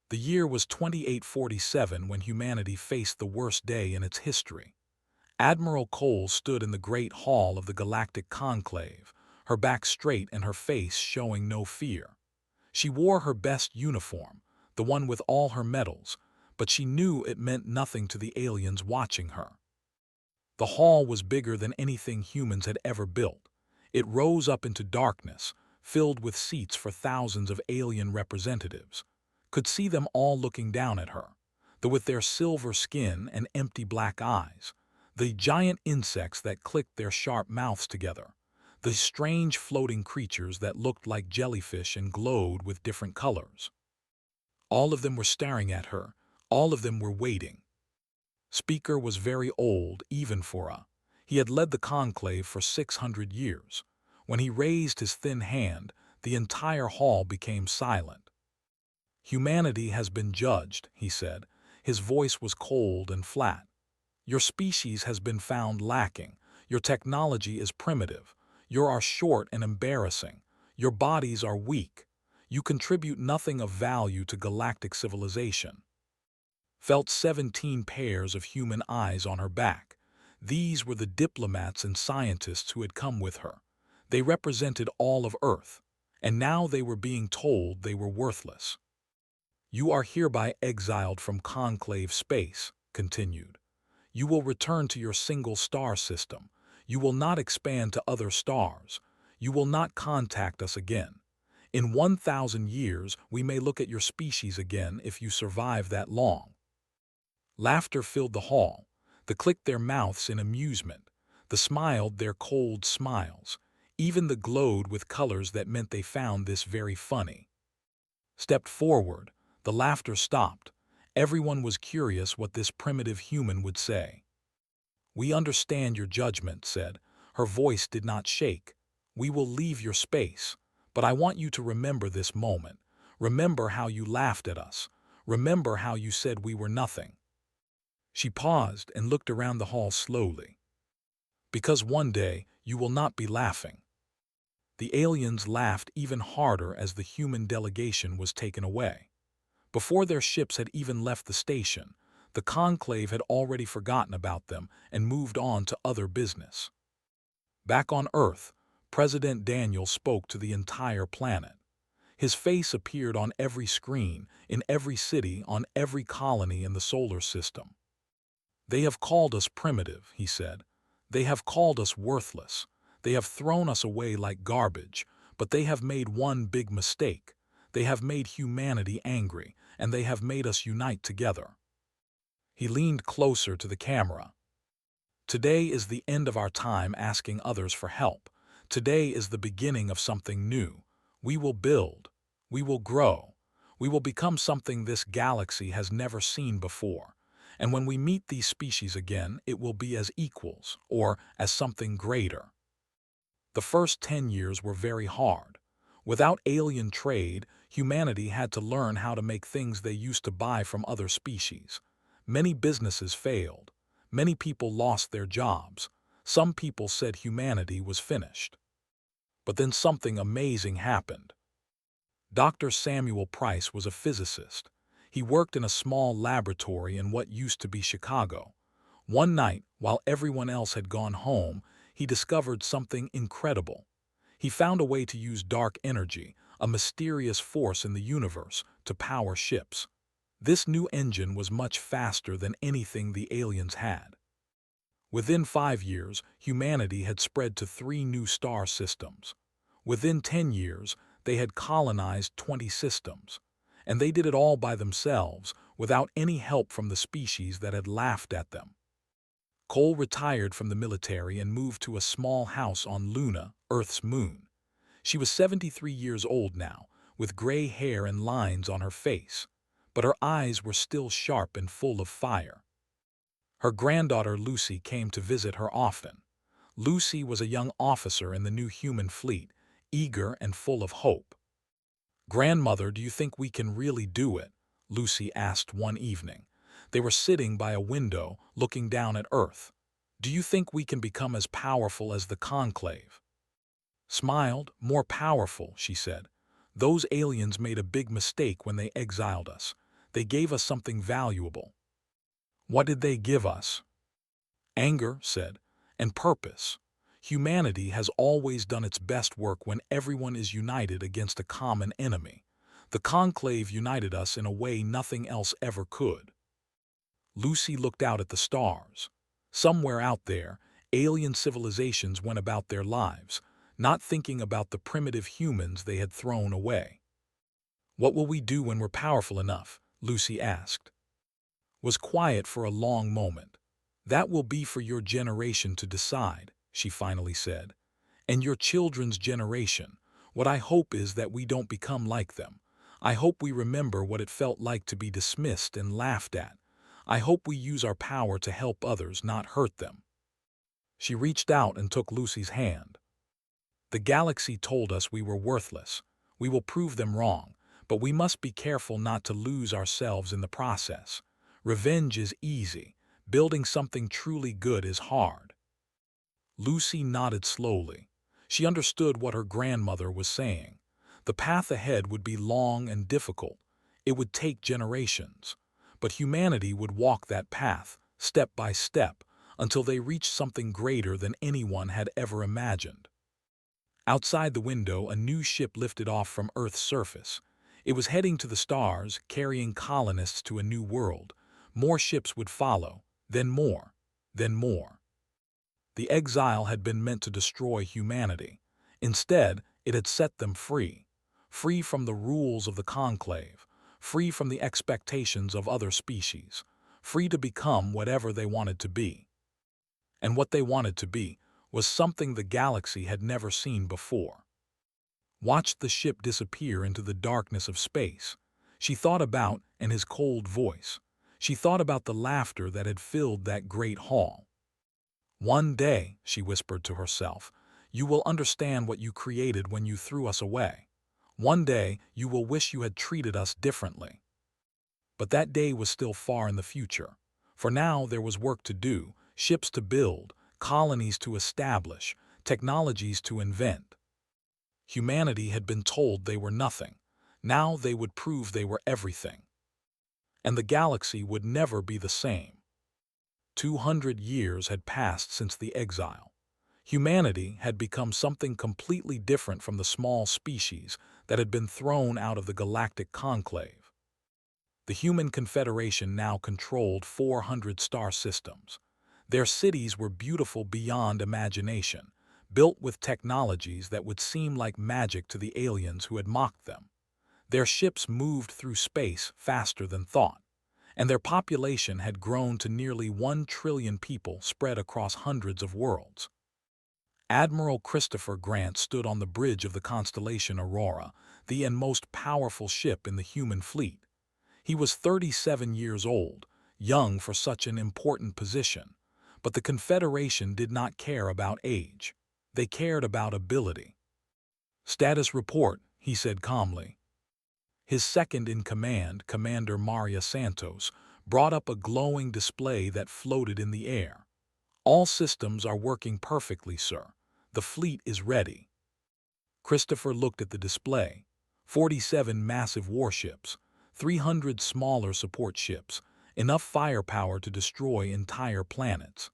The year was 2847 when humanity faced the worst day in its history. Admiral Cole stood in the great hall of the Galactic Conclave, her back straight and her face showing no fear. She wore her best uniform, the one with all her medals, but she knew it meant nothing to the aliens watching her. The hall was bigger than anything humans had ever built. It rose up into darkness, filled with seats for thousands of alien representatives. Could see them all looking down at her, with their silver skin and empty black eyes, the giant insects that clicked their sharp mouths together, the strange floating creatures that looked like jellyfish and glowed with different colors. All of them were staring at her, all of them were waiting. Speaker was very old, even for a. He had led the conclave for 600 years. When he raised his thin hand, the entire hall became silent. Humanity has been judged, he said. His voice was cold and flat. Your species has been found lacking. Your technology is primitive. You are short and embarrassing. Your bodies are weak. You contribute nothing of value to galactic civilization. Felt 17 pairs of human eyes on her back. These were the diplomats and scientists who had come with her. They represented all of Earth, and now they were being told they were worthless. You are hereby exiled from conclave space, continued. You will return to your single star system. You will not expand to other stars. You will not contact us again. In 1,000 years, we may look at your species again if you survive that long. Laughter filled the hall. The clicked their mouths in amusement. The smiled their cold smiles. Even the glowed with colors that meant they found this very funny. Stepped forward. The laughter stopped. Everyone was curious what this primitive human would say. We understand your judgment, said. Her voice did not shake. We will leave your space. But I want you to remember this moment. Remember how you laughed at us. Remember how you said we were nothing. She paused and looked around the hall slowly. Because one day you will not be laughing. The aliens laughed even harder as the human delegation was taken away. Before their ships had even left the station, the conclave had already forgotten about them and moved on to other business. Back on Earth, President Daniel spoke to the entire planet. His face appeared on every screen, in every city, on every colony in the solar system. They have called us primitive, he said. They have called us worthless. They have thrown us away like garbage, but they have made one big mistake. They have made humanity angry, and they have made us unite together. He leaned closer to the camera. Today is the end of our time asking others for help. Today is the beginning of something new. We will build. We will grow. We will become something this galaxy has never seen before. And when we meet these species again, it will be as equals, or as something greater. The first 10 years were very hard. Without alien trade, humanity had to learn how to make things they used to buy from other species. Many businesses failed. Many people lost their jobs. Some people said humanity was finished. But then something amazing happened. Dr. Samuel Price was a physicist. He worked in a small laboratory in what used to be Chicago. One night, while everyone else had gone home, he discovered something incredible. He found a way to use dark energy, a mysterious force in the universe, to power ships. This new engine was much faster than anything the aliens had. Within 5 years, humanity had spread to 3 new star systems. Within 10 years, they had colonized 20 systems. And they did it all by themselves, without any help from the species that had laughed at them. Cole retired from the military and moved to a small house on Luna, Earth's moon. She was 73 years old now, with gray hair and lines on her face, but her eyes were still sharp and full of fire. Her granddaughter Lucy came to visit her often. Lucy was a young officer in the new human fleet, eager and full of hope. "Grandmother, do you think we can really do it?" Lucy asked one evening. They were sitting by a window, looking down at Earth. "Do you think we can become as powerful as the conclave?" Smiled. "More powerful," she said. "Those aliens made a big mistake when they exiled us. They gave us something valuable. What did they give us? Anger, said, and purpose. Humanity has always done its best work when everyone is united against a common enemy. The Conclave united us in a way nothing else ever could. Lucy looked out at the stars. Somewhere out there, alien civilizations went about their lives, not thinking about the primitive humans they had thrown away. "What will we do when we're powerful enough?" Lucy asked. Was quiet for a long moment. "That will be for your generation to decide," she finally said. "And your children's generation. What I hope is that we don't become like them. I hope we remember what it felt like to be dismissed and laughed at. I hope we use our power to help others, not hurt them." She reached out and took Lucy's hand. "The galaxy told us we were worthless. We will prove them wrong, but we must be careful not to lose ourselves in the process. Revenge is easy. Building something truly good is hard." Lucy nodded slowly. She understood what her grandmother was saying. The path ahead would be long and difficult. It would take generations. But humanity would walk that path, step by step, until they reached something greater than anyone had ever imagined. Outside the window, a new ship lifted off from Earth's surface. It was heading to the stars, carrying colonists to a new world. More ships would follow, then more, then more. The exile had been meant to destroy humanity. Instead, it had set them free. Free from the rules of the Conclave, free from the expectations of other species, free to become whatever they wanted to be. And what they wanted to be was something the galaxy had never seen before. Watched the ship disappear into the darkness of space. She thought about, and his cold voice. She thought about the laughter that had filled that great hall. "One day," she whispered to herself, "you will understand what you created when you threw us away. One day, you will wish you had treated us differently." But that day was still far in the future. For now there was work to do, ships to build, colonies to establish, technologies to invent. Humanity had been told they were nothing. Now they would prove they were everything. And the galaxy would never be the same. 200 years had passed since the exile. Humanity had become something completely different from the small species that had been thrown out of the Galactic Conclave. The Human Confederation now controlled 400 star systems. Their cities were beautiful beyond imagination, built with technologies that would seem like magic to the aliens who had mocked them. Their ships moved through space faster than thought, and their population had grown to nearly 1 trillion people spread across hundreds of worlds. Admiral Christopher Grant stood on the bridge of the constellation Aurora, the most powerful ship in the human fleet. He was 37 years old, young for such an important position, but the Confederation did not care about age. They cared about ability. "Status report," he said calmly. His second-in-command, Commander Maria Santos, brought up a glowing display that floated in the air. "All systems are working perfectly, sir. The fleet is ready." Christopher looked at the display. 47 massive warships, 300 smaller support ships, enough firepower to destroy entire planets.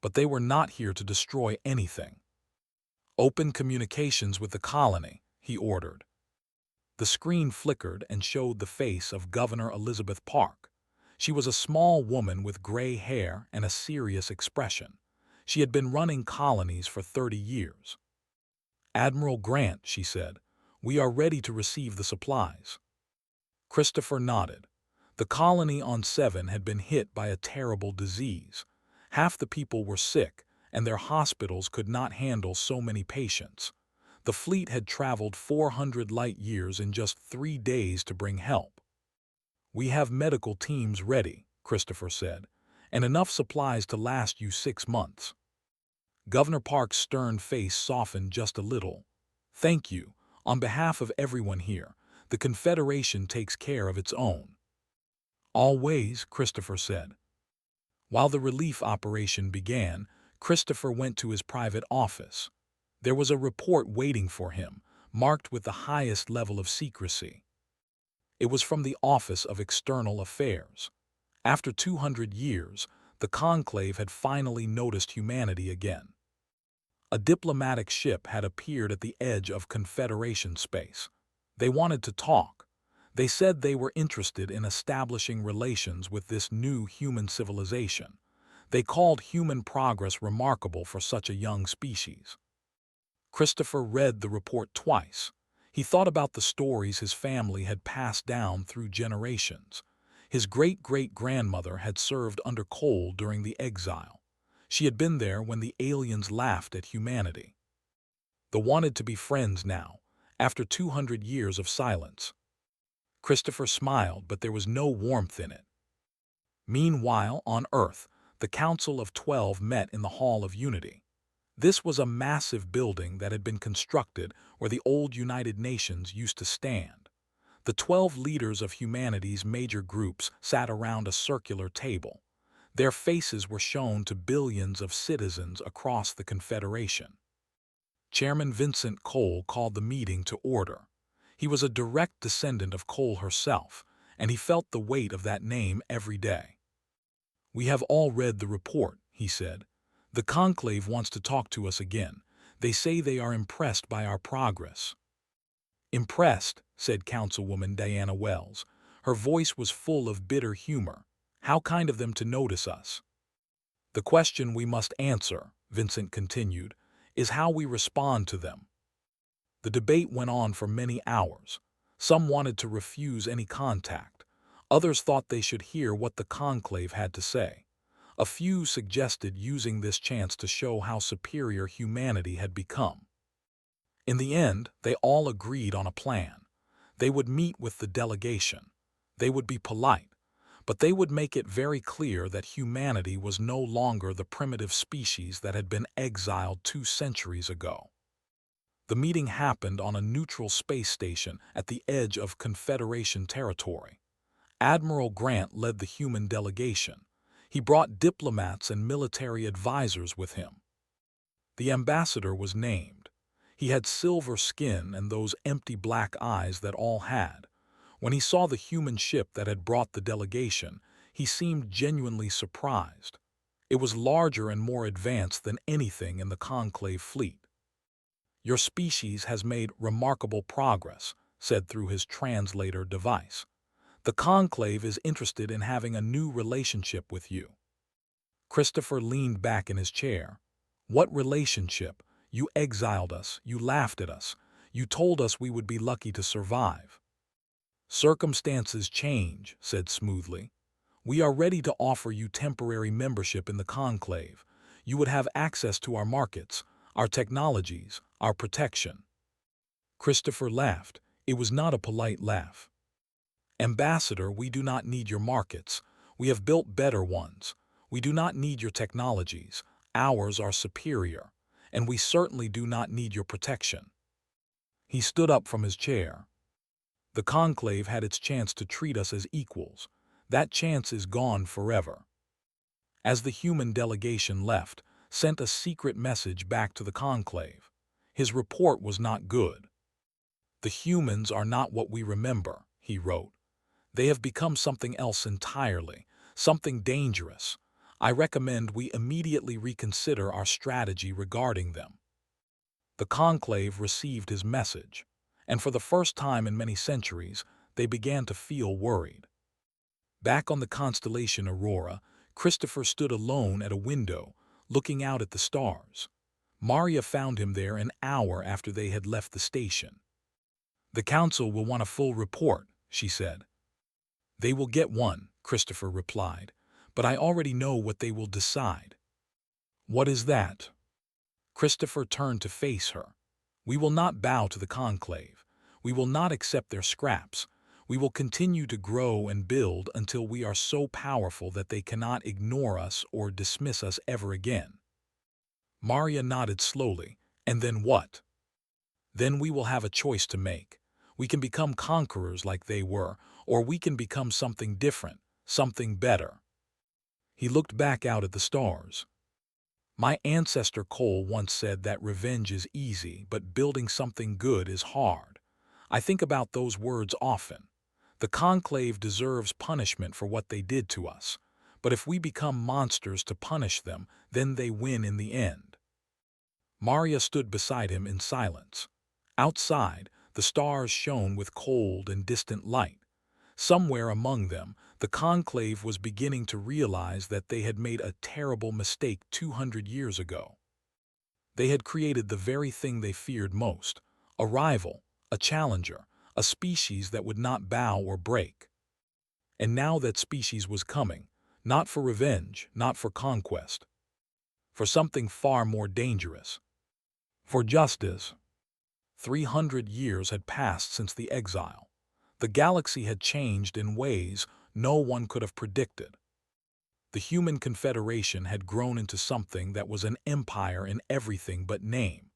But they were not here to destroy anything. "Open communications with the colony," he ordered. The screen flickered and showed the face of Governor Elizabeth Park. She was a small woman with gray hair and a serious expression. She had been running colonies for 30 years. "Admiral Grant," she said, "we are ready to receive the supplies." Christopher nodded. The colony on 7 had been hit by a terrible disease. Half the people were sick, and their hospitals could not handle so many patients. The fleet had traveled 400 light-years in just 3 days to bring help. "We have medical teams ready," Christopher said, "and enough supplies to last you 6 months." Governor Park's stern face softened just a little. "Thank you. On behalf of everyone here, the Confederation takes care of its own." "Always," Christopher said. While the relief operation began, Christopher went to his private office. There was a report waiting for him, marked with the highest level of secrecy. It was from the Office of External Affairs. After 200 years, the Conclave had finally noticed humanity again. A diplomatic ship had appeared at the edge of Confederation space. They wanted to talk. They said they were interested in establishing relations with this new human civilization. They called human progress remarkable for such a young species. Christopher read the report twice. He thought about the stories his family had passed down through generations. His great-great-grandmother had served under Cole during the exile. She had been there when the aliens laughed at humanity. They wanted to be friends now, after 200 years of silence. Christopher smiled, but there was no warmth in it. Meanwhile, on Earth, the Council of 12 met in the Hall of Unity. This was a massive building that had been constructed where the old United Nations used to stand. The 12 leaders of humanity's major groups sat around a circular table. Their faces were shown to billions of citizens across the Confederation. Chairman Vincent Cole called the meeting to order. He was a direct descendant of Cole herself, and he felt the weight of that name every day. "We have all read the report," he said. "The Conclave wants to talk to us again. They say they are impressed by our progress." "Impressed," said Councilwoman Diana Wells. Her voice was full of bitter humor. "How kind of them to notice us." "The question we must answer," Vincent continued, "is how we respond to them." The debate went on for many hours. Some wanted to refuse any contact. Others thought they should hear what the Conclave had to say. A few suggested using this chance to show how superior humanity had become. In the end, they all agreed on a plan. They would meet with the delegation. They would be polite, but they would make it very clear that humanity was no longer the primitive species that had been exiled 2 centuries ago. The meeting happened on a neutral space station at the edge of Confederation territory. Admiral Grant led the human delegation. He brought diplomats and military advisors with him. The ambassador was named. He had silver skin and those empty black eyes that all had. When he saw the human ship that had brought the delegation, he seemed genuinely surprised. It was larger and more advanced than anything in the Conclave fleet. "Your species has made remarkable progress," said through his translator device. "The Conclave is interested in having a new relationship with you." Christopher leaned back in his chair. "What relationship? You exiled us, you laughed at us, you told us we would be lucky to survive." "Circumstances change," said smoothly. "We are ready to offer you temporary membership in the Conclave. You would have access to our markets, our technologies, our protection." Christopher laughed. It was not a polite laugh. "Ambassador, we do not need your markets. We have built better ones. We do not need your technologies. Ours are superior. And we certainly do not need your protection." He stood up from his chair. "The Conclave had its chance to treat us as equals. That chance is gone forever." As the human delegation left, sent a secret message back to the Conclave. His report was not good. "The humans are not what we remember," he wrote. "They have become something else entirely, something dangerous. I recommend we immediately reconsider our strategy regarding them." The Conclave received his message, and for the first time in many centuries, they began to feel worried. Back on the constellation Aurora, Christopher stood alone at a window, looking out at the stars. Maria found him there an hour after they had left the station. "The Council will want a full report," she said. "They will get one," Christopher replied, "but I already know what they will decide." "What is that?" Christopher turned to face her. "We will not bow to the Conclave. We will not accept their scraps. We will continue to grow and build until we are so powerful that they cannot ignore us or dismiss us ever again." Maria nodded slowly. "And then what?" "Then we will have a choice to make. We can become conquerors like they were, or we can become something different, something better." He looked back out at the stars. "My ancestor Cole once said that revenge is easy, but building something good is hard. I think about those words often. The Conclave deserves punishment for what they did to us, but if we become monsters to punish them, then they win in the end. Maria stood beside him in silence. Outside, the stars shone with cold and distant light. Somewhere among them, the Conclave was beginning to realize that they had made a terrible mistake 200 years ago. They had created the very thing they feared most, a rival, a challenger, a species that would not bow or break. And now that species was coming, not for revenge, not for conquest, for something far more dangerous, for justice. 300 years had passed since the exile. The galaxy had changed in ways no one could have predicted. The human confederation had grown into something that was an empire in everything but name.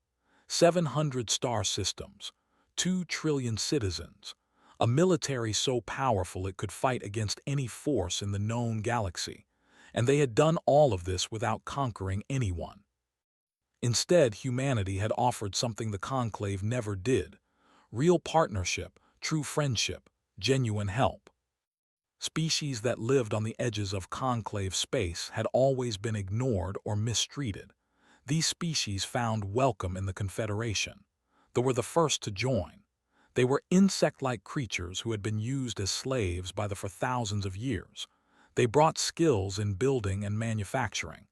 700 star systems, 2 trillion citizens, a military so powerful it could fight against any force in the known galaxy, and they had done all of this without conquering anyone. Instead, humanity had offered something the Conclave never did: real partnership, true friendship, genuine help. Species that lived on the edges of Conclave space had always been ignored or mistreated. These species found welcome in the Confederation. They were the first to join. They were insect-like creatures who had been used as slaves by them for thousands of years. They brought skills in building and manufacturing.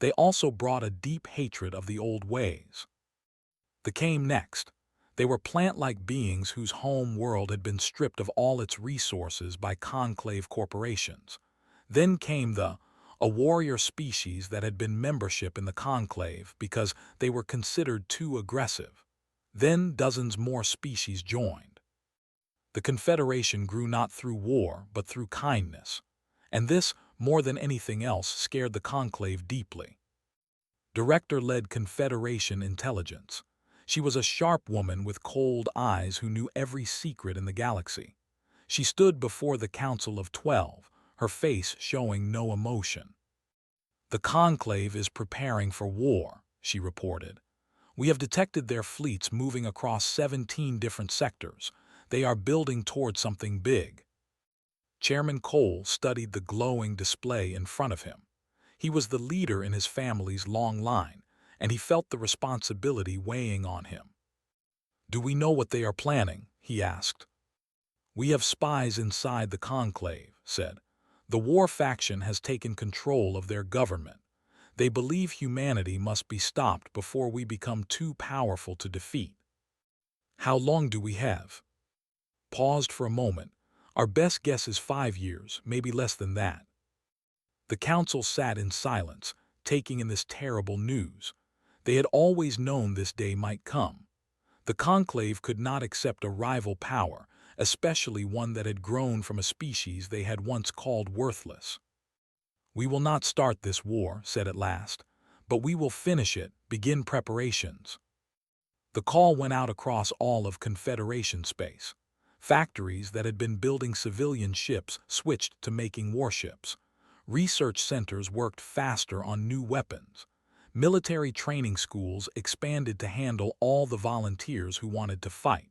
They also brought a deep hatred of the old ways. They came next. They were plant-like beings whose home world had been stripped of all its resources by Conclave corporations. Then came a warrior species that had been membership in the Conclave because they were considered too aggressive. Then dozens more species joined. The Confederation grew not through war but through kindness, and this, more than anything else, scared the Conclave deeply. Director led Confederation intelligence. She was a sharp woman with cold eyes who knew every secret in the galaxy. She stood before the Council of 12, her face showing no emotion. "The Conclave is preparing for war," she reported. "We have detected their fleets moving across 17 different sectors. They are building toward something big." Chairman Cole studied the glowing display in front of him. He was the leader in his family's long line, and he felt the responsibility weighing on him. "Do we know what they are planning?" he asked. "We have spies inside the Conclave," said. "The war faction has taken control of their government. They believe humanity must be stopped before we become too powerful to defeat." "How long do we have?" Paused for a moment. "Our best guess is 5 years, maybe less than that." The council sat in silence, taking in this terrible news. They had always known this day might come. The Conclave could not accept a rival power, especially one that had grown from a species they had once called worthless. "We will not start this war," said at last, "but we will finish it, begin preparations." The call went out across all of Confederation space. Factories that had been building civilian ships switched to making warships. Research centers worked faster on new weapons. Military training schools expanded to handle all the volunteers who wanted to fight.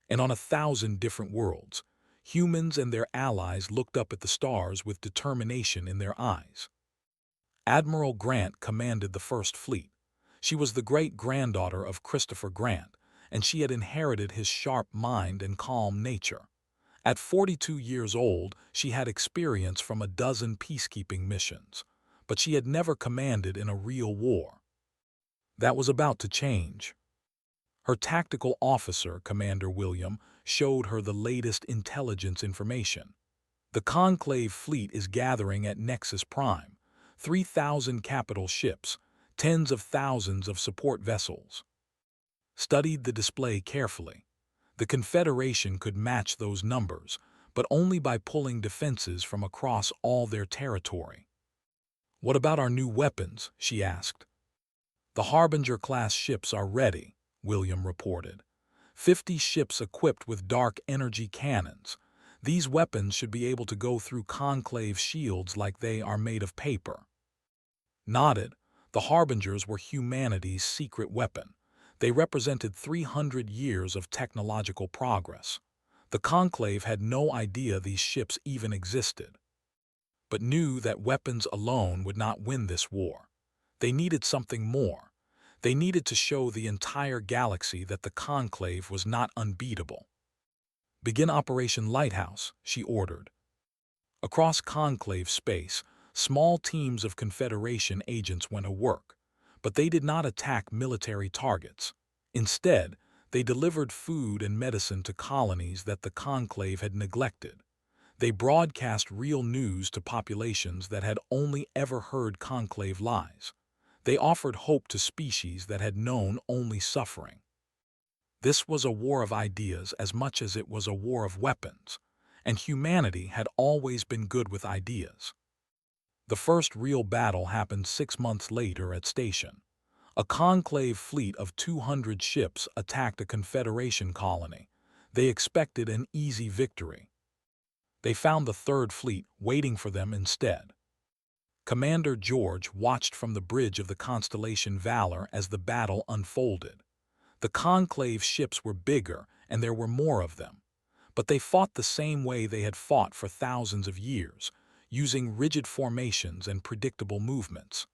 And on 1,000 different worlds, humans and their allies looked up at the stars with determination in their eyes. Admiral Grant commanded the First Fleet. She was the great-granddaughter of Christopher Grant, and she had inherited his sharp mind and calm nature. At 42 years old, she had experience from a dozen peacekeeping missions, but she had never commanded in a real war. That was about to change. Her tactical officer, Commander William, showed her the latest intelligence information. "The Conclave fleet is gathering at Nexus Prime. 3,000 capital ships, tens of thousands of support vessels." Studied the display carefully. The Confederation could match those numbers, but only by pulling defenses from across all their territory. "What about our new weapons?" she asked. "The Harbinger-class ships are ready," William reported. 50 ships equipped with dark energy cannons. These weapons should be able to go through Conclave shields like they are made of paper. Nodded. The Harbingers were humanity's secret weapon. They represented 300 years of technological progress. The Conclave had no idea these ships even existed, but knew that weapons alone would not win this war. They needed something more. They needed to show the entire galaxy that the Conclave was not unbeatable. "Begin Operation Lighthouse," she ordered. Across Conclave space, small teams of Confederation agents went to work, but they did not attack military targets. Instead, they delivered food and medicine to colonies that the Conclave had neglected. They broadcast real news to populations that had only ever heard Conclave lies. They offered hope to species that had known only suffering. This was a war of ideas as much as it was a war of weapons, and humanity had always been good with ideas. The first real battle happened 6 months later at Station. A Conclave fleet of 200 ships attacked a Confederation colony. They expected an easy victory. They found the Third Fleet waiting for them instead. Commander George watched from the bridge of the constellation Valor as the battle unfolded. The Conclave ships were bigger, and there were more of them. But they fought the same way they had fought for thousands of years, using rigid formations and predictable movements.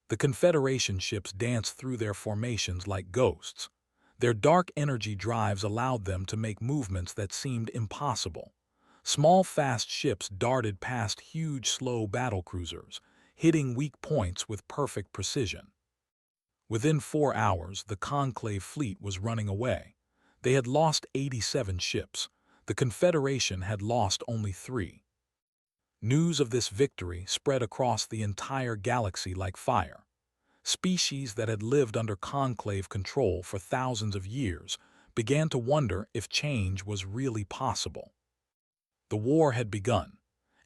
The Confederation ships danced through their formations like ghosts. Their dark energy drives allowed them to make movements that seemed impossible. Small, fast ships darted past huge, slow battlecruisers, hitting weak points with perfect precision. Within 4 hours, the Conclave fleet was running away. They had lost 87 ships. The Confederation had lost only 3. News of this victory spread across the entire galaxy like fire. Species that had lived under Conclave control for thousands of years began to wonder if change was really possible. The war had begun,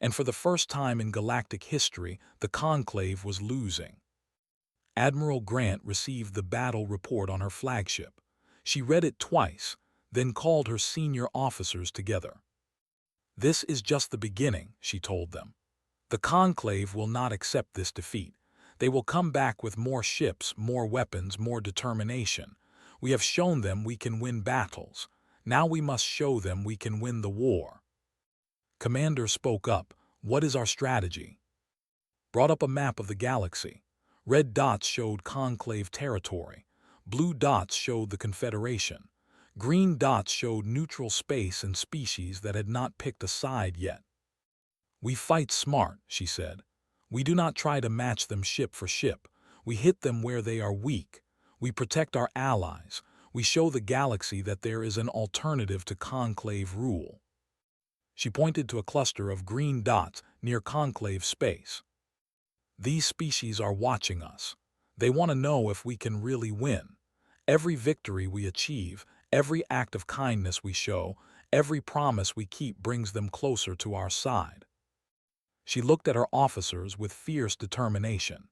and for the first time in galactic history, the Conclave was losing. Admiral Grant received the battle report on her flagship. She read it twice, then called her senior officers together. "This is just the beginning," she told them. "The Conclave will not accept this defeat. They will come back with more ships, more weapons, more determination. We have shown them we can win battles. Now we must show them we can win the war." Commander spoke up. "What is our strategy?" Brought up a map of the galaxy. Red dots showed Conclave territory. Blue dots showed the Confederation. Green dots showed neutral space and species that had not picked a side yet. "We fight smart," she said. "We do not try to match them ship for ship. We hit them where they are weak. We protect our allies. We show the galaxy that there is an alternative to Conclave rule." She pointed to a cluster of green dots near Conclave space. "These species are watching us. They want to know if we can really win. Every victory we achieve, every act of kindness we show, every promise we keep brings them closer to our side." She looked at her officers with fierce determination.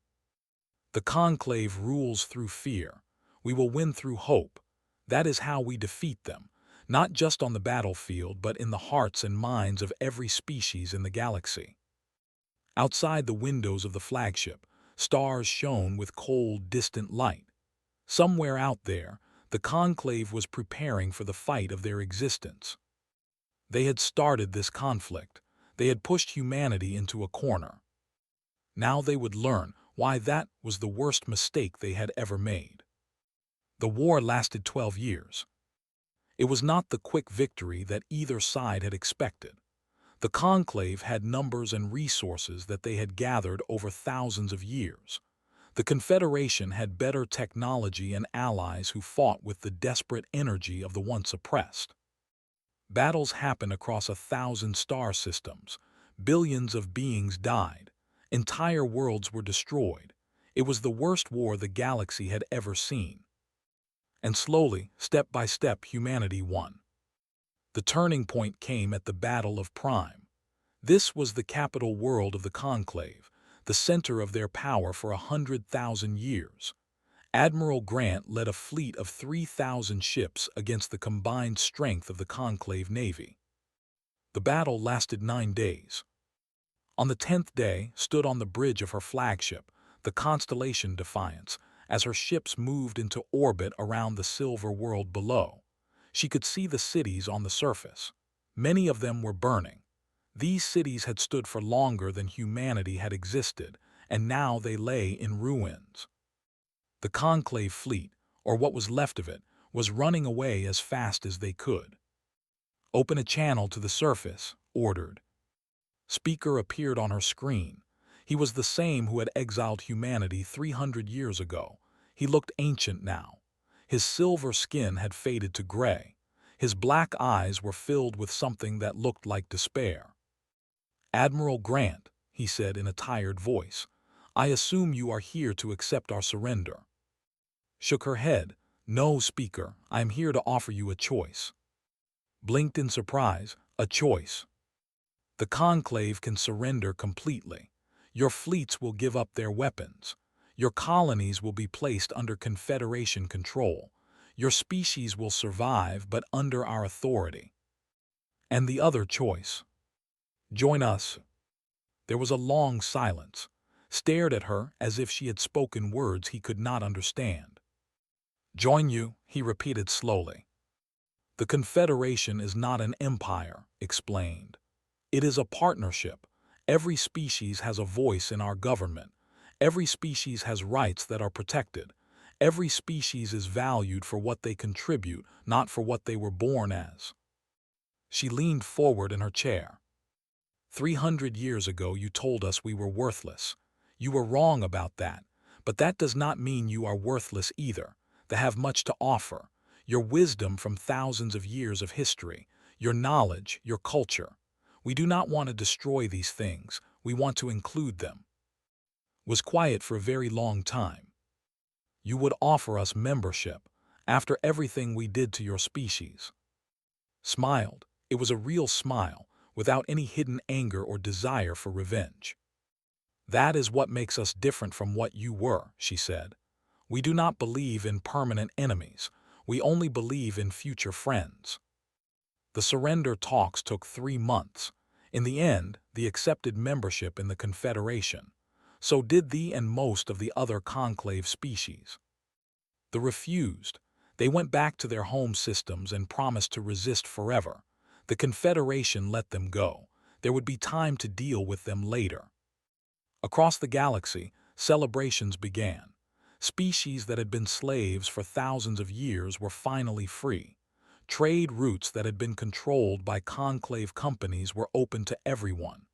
"The Conclave rules through fear. We will win through hope. That is how we defeat them, not just on the battlefield but in the hearts and minds of every species in the galaxy." Outside the windows of the flagship, stars shone with cold, distant light. Somewhere out there, the Conclave was preparing for the fight of their existence. They had started this conflict. They had pushed humanity into a corner. Now they would learn why that was the worst mistake they had ever made. The war lasted 12 years. It was not the quick victory that either side had expected. The Conclave had numbers and resources that they had gathered over thousands of years. The Confederation had better technology and allies who fought with the desperate energy of the once oppressed. Battles happened across 1,000 star systems. Billions of beings died. Entire worlds were destroyed. It was the worst war the galaxy had ever seen. And slowly, step by step, humanity won. The turning point came at the Battle of Prime. This was the capital world of the Conclave, the center of their power for 100,000 years. Admiral Grant led a fleet of 3,000 ships against the combined strength of the Conclave Navy. The battle lasted 9 days. On the 10th day, stood on the bridge of her flagship, the constellation Defiance, as her ships moved into orbit around the silver world below. She could see the cities on the surface. Many of them were burning. These cities had stood for longer than humanity had existed, and now they lay in ruins. The Conclave fleet, or what was left of it, was running away as fast as they could. "Open a channel to the surface," ordered. Speaker appeared on her screen. He was the same who had exiled humanity 300 years ago. He looked ancient now. His silver skin had faded to gray. His black eyes were filled with something that looked like despair. "Admiral Grant," he said in a tired voice, "I assume you are here to accept our surrender." Shook her head. "No, Speaker, I am here to offer you a choice." Blinked in surprise. "A choice?" "The Conclave can surrender completely. Your fleets will give up their weapons. Your colonies will be placed under Confederation control. Your species will survive, but under our authority." "And the other choice?" "Join us." There was a long silence. Stared at her as if she had spoken words he could not understand. "Join you," he repeated slowly. "The Confederation is not an empire," explained. "It is a partnership. Every species has a voice in our government. Every species has rights that are protected. Every species is valued for what they contribute, not for what they were born as." She leaned forward in her chair. 300 years ago you told us we were worthless. You were wrong about that, but that does not mean you are worthless either. They have much to offer. Your wisdom from thousands of years of history, your knowledge, your culture. We do not want to destroy these things. We want to include them." Was quiet for a very long time. "You would offer us membership after everything we did to your species." Smiled. It was a real smile, without any hidden anger or desire for revenge. "That is what makes us different from what you were," she said. "We do not believe in permanent enemies. We only believe in future friends." The surrender talks took 3 months. In the end, they accepted membership in the Confederation. So did the and most of the other Conclave species. The refused. They went back to their home systems and promised to resist forever. The Confederation let them go. There would be time to deal with them later. Across the galaxy, celebrations began. Species that had been slaves for thousands of years were finally free. Trade routes that had been controlled by Conclave companies were open to everyone.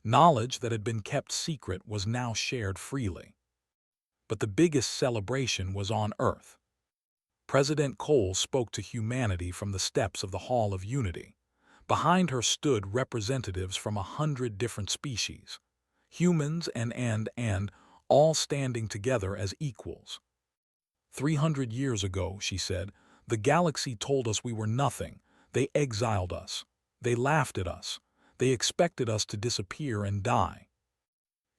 Knowledge that had been kept secret was now shared freely. But the biggest celebration was on Earth. President Cole spoke to humanity from the steps of the Hall of Unity. Behind her stood representatives from 100 different species. Humans and all standing together as equals. 300 years ago, she said, the galaxy told us we were nothing. They exiled us. They laughed at us. They expected us to disappear and die.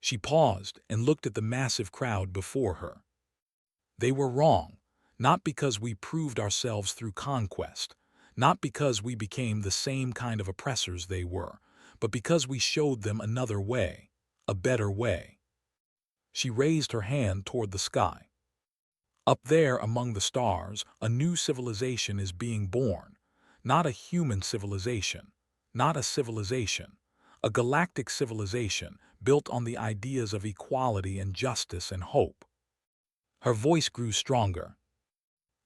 She paused and looked at the massive crowd before her. They were wrong, not because we proved ourselves through conquest, not because we became the same kind of oppressors they were, but because we showed them another way, a better way. She raised her hand toward the sky. Up there among the stars, a new civilization is being born. Not a human civilization, not a civilization, a galactic civilization built on the ideas of equality and justice and hope. Her voice grew stronger.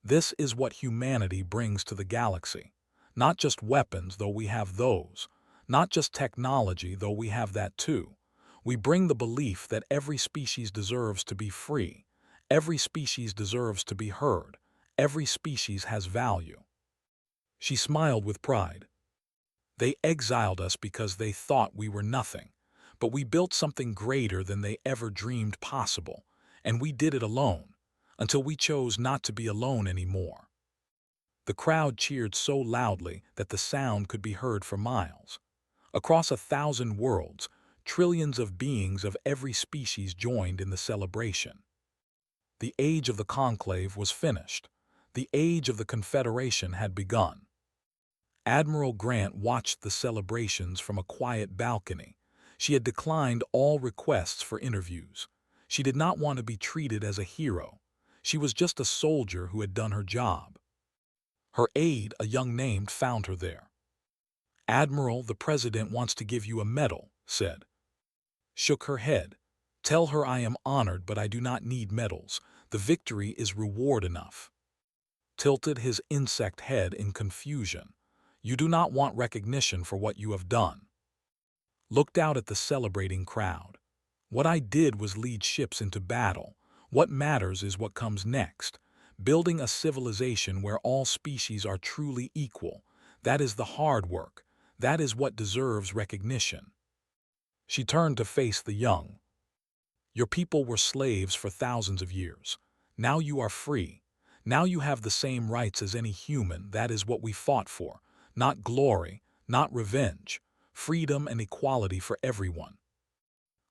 This is what humanity brings to the galaxy. Not just weapons, though we have those. Not just technology, though we have that too. We bring the belief that every species deserves to be free. Every species deserves to be heard. Every species has value. She smiled with pride. They exiled us because they thought we were nothing. But we built something greater than they ever dreamed possible. And we did it alone, until we chose not to be alone anymore. The crowd cheered so loudly that the sound could be heard for miles. Across 1,000 worlds, trillions of beings of every species joined in the celebration. The age of the Conclave was finished. The age of the Confederation had begun. Admiral Grant watched the celebrations from a quiet balcony. She had declined all requests for interviews. She did not want to be treated as a hero. She was just a soldier who had done her job. Her aide, a young named, found her there. "Admiral, the President wants to give you a medal," said. Shook her head. "Tell her I am honored, but I do not need medals. The victory is reward enough." Tilted his insect head in confusion. "You do not want recognition for what you have done." Looked out at the celebrating crowd. "What I did was lead ships into battle. What matters is what comes next. Building a civilization where all species are truly equal. That is the hard work. That is what deserves recognition." She turned to face the young. "Your people were slaves for thousands of years. Now you are free. Now you have the same rights as any human. That is what we fought for. Not glory, not revenge. Freedom and equality for everyone."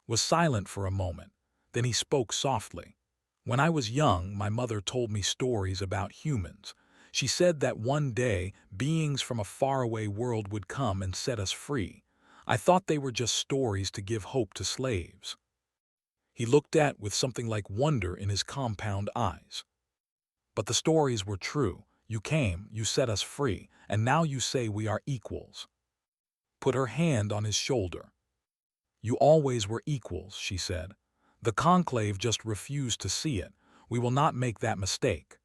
Was silent for a moment. Then he spoke softly. "When I was young, my mother told me stories about humans. She said that one day beings from a faraway world would come and set us free. I thought they were just stories to give hope to slaves." He looked at with something like wonder in his compound eyes. "But the stories were true. You came, you set us free, and now you say we are equals." Put her hand on his shoulder. "You always were equals," she said. "The conclave just refused to see it. We will not make that mistake."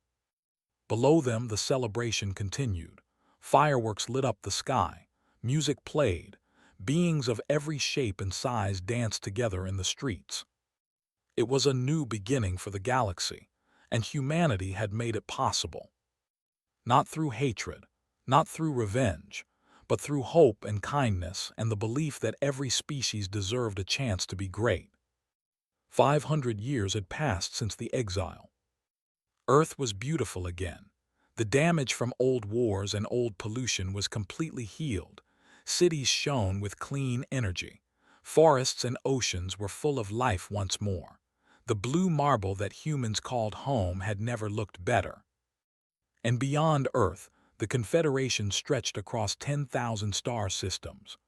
Below them, the celebration continued. Fireworks lit up the sky. Music played. Beings of every shape and size danced together in the streets. It was a new beginning for the galaxy, and humanity had made it possible. Not through hatred, not through revenge, but through hope and kindness and the belief that every species deserved a chance to be great. 500 years had passed since the exile. Earth was beautiful again. The damage from old wars and old pollution was completely healed. Cities shone with clean energy. Forests and oceans were full of life once more. The blue marble that humans called home had never looked better. And beyond Earth, the Confederation stretched across 10,000 star systems.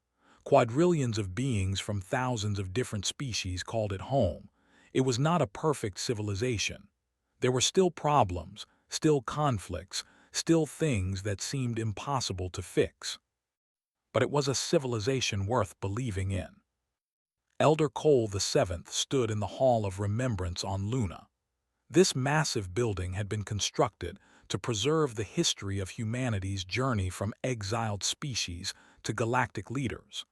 Quadrillions of beings from thousands of different species called it home. It was not a perfect civilization. There were still problems, still conflicts, still things that seemed impossible to fix. But it was a civilization worth believing in. Elder Cole VII stood in the Hall of Remembrance on Luna. This massive building had been constructed to preserve the history of humanity's journey from exiled species to galactic leaders.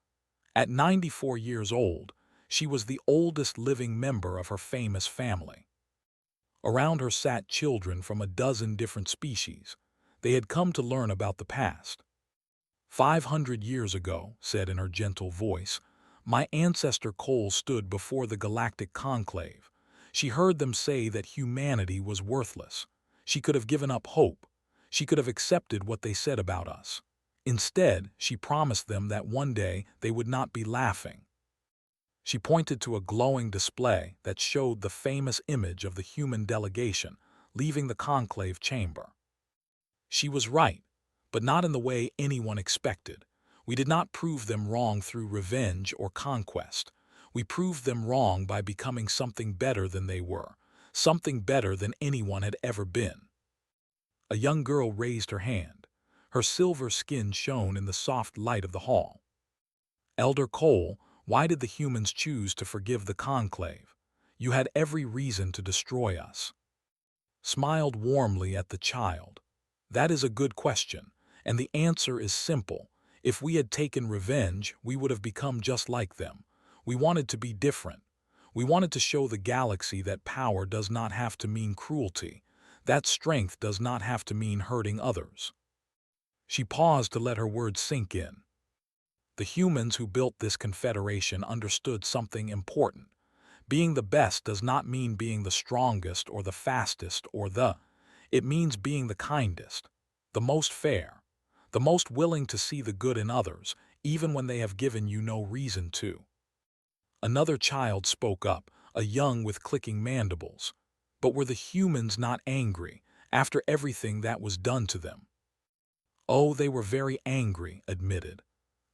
At 94 years old, she was the oldest living member of her famous family. Around her sat children from a dozen different species. They had come to learn about the past. 500 years ago, said in her gentle voice, my ancestor Cole stood before the Galactic Conclave. She heard them say that humanity was worthless. She could have given up hope. She could have accepted what they said about us. Instead, she promised them that one day they would not be laughing. She pointed to a glowing display that showed the famous image of the human delegation leaving the conclave chamber. She was right, but not in the way anyone expected. We did not prove them wrong through revenge or conquest. We proved them wrong by becoming something better than they were, something better than anyone had ever been. A young girl raised her hand. Her silver skin shone in the soft light of the hall. Elder Cole, why did the humans choose to forgive the conclave? You had every reason to destroy us. Smiled warmly at the child. That is a good question, and the answer is simple. If we had taken revenge, we would have become just like them. We wanted to be different. We wanted to show the galaxy that power does not have to mean cruelty, that strength does not have to mean hurting others. She paused to let her words sink in. The humans who built this confederation understood something important. Being the best does not mean being the strongest or the fastest it means being the kindest, the most fair, the most willing to see the good in others, even when they have given you no reason to. Another child spoke up, a young with clicking mandibles. But were the humans not angry after everything that was done to them? Oh, they were very angry, admitted.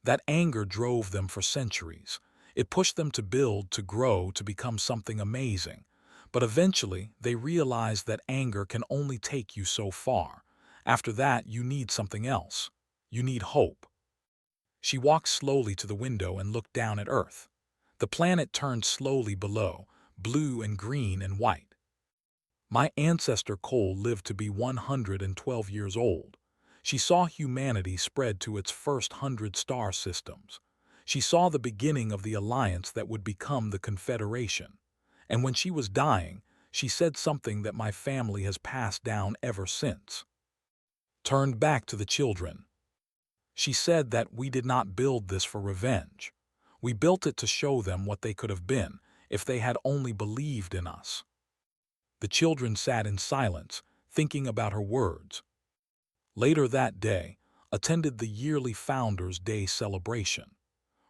That anger drove them for centuries. It pushed them to build, to grow, to become something amazing. But eventually, they realized that anger can only take you so far. After that, you need something else. You need hope. She walked slowly to the window and looked down at Earth. The planet turned slowly below, blue and green and white. My ancestor Cole lived to be 112 years old. She saw humanity spread to its first 100 star systems. She saw the beginning of the alliance that would become the Confederation. And when she was dying, she said something that my family has passed down ever since. Turned back to the children. She said that we did not build this for revenge. We built it to show them what they could have been if they had only believed in us. The children sat in silence, thinking about her words. Later that day, attended the yearly Founders' Day celebration.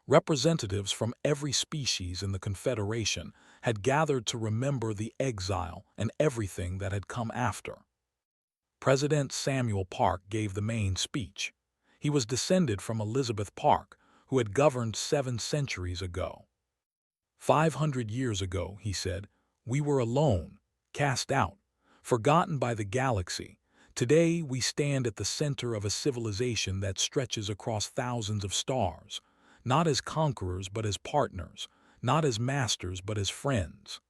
Representatives from every species in the Confederation had gathered to remember the exile and everything that had come after. President Samuel Park gave the main speech. He was descended from Elizabeth Park, who had governed 7 centuries ago. 500 years ago, he said, we were alone, cast out, forgotten by the galaxy. Today we stand at the center of a civilization that stretches across thousands of stars, not as conquerors but as partners, not as masters but as friends.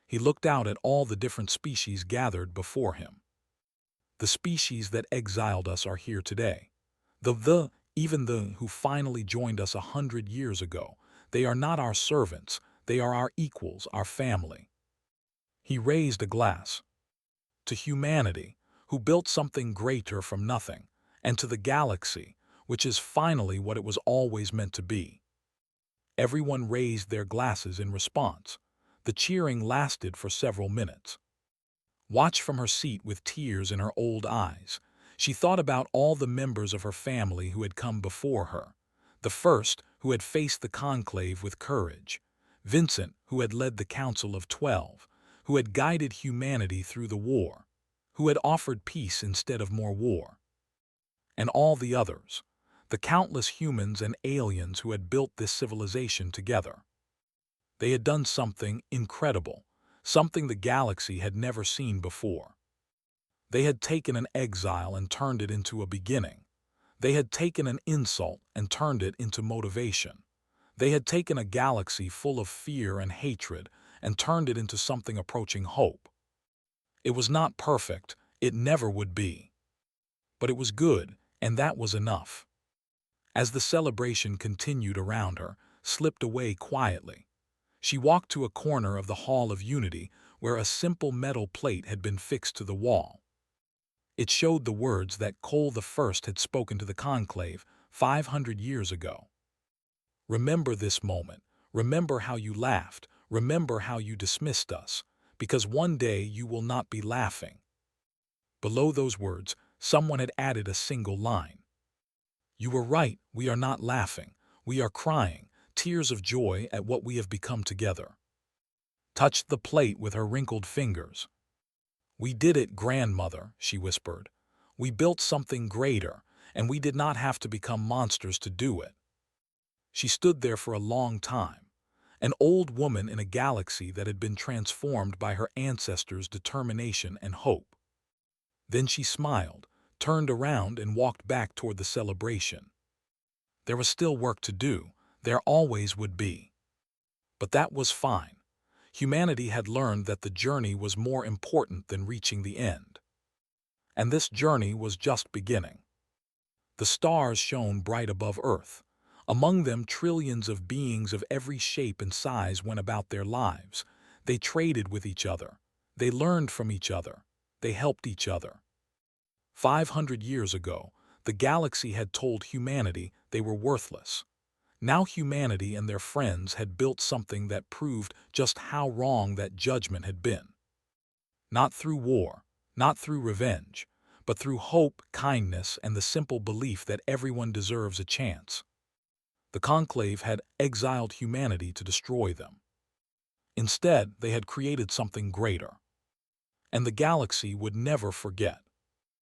He looked out at all the different species gathered before him. The species that exiled us are here today. Even the who finally joined us 100 years ago. They are not our servants, they are our equals, our family. He raised a glass. To humanity, who built something greater from nothing, and to the galaxy, which is finally what it was always meant to be. Everyone raised their glasses in response. The cheering lasted for several minutes. Watched from her seat with tears in her old eyes, she thought about all the members of her family who had come before her. The first, who had faced the conclave with courage. Vincent, who had led the Council of 12, who had guided humanity through the war, who had offered peace instead of more war. And all the others, the countless humans and aliens who had built this civilization together. They had done something incredible, something the galaxy had never seen before. They had taken an exile and turned it into a beginning. They had taken an insult and turned it into motivation. They had taken a galaxy full of fear and hatred and turned it into something approaching hope. It was not perfect, it never would be. But it was good, and that was enough. As the celebration continued around her, slipped away quietly. She walked to a corner of the Hall of Unity where a simple metal plate had been fixed to the wall. It showed the words that Cole I had spoken to the conclave 500 years ago. Remember this moment. Remember how you laughed. Remember how you dismissed us, because one day you will not be laughing. Below those words, someone had added a single line. You were right, we are not laughing. We are crying, tears of joy at what we have become together. Touched the plate with her wrinkled fingers. We did it, grandmother, she whispered. We built something greater, and we did not have to become monsters to do it. She stood there for a long time, an old woman in a galaxy that had been transformed by her ancestors' determination and hope. Then she smiled, turned around and walked back toward the celebration. There was still work to do, there always would be. But that was fine. Humanity had learned that the journey was more important than reaching the end. And this journey was just beginning. The stars shone bright above Earth. Among them, trillions of beings of every shape and size went about their lives. They traded with each other. They learned from each other. They helped each other. 500 years ago, the galaxy had told humanity they were worthless. Now humanity and their friends had built something that proved just how wrong that judgment had been. Not through war, not through revenge, but through hope, kindness, and the simple belief that everyone deserves a chance. The conclave had exiled humanity to destroy them. Instead, they had created something greater. And the galaxy would never forget.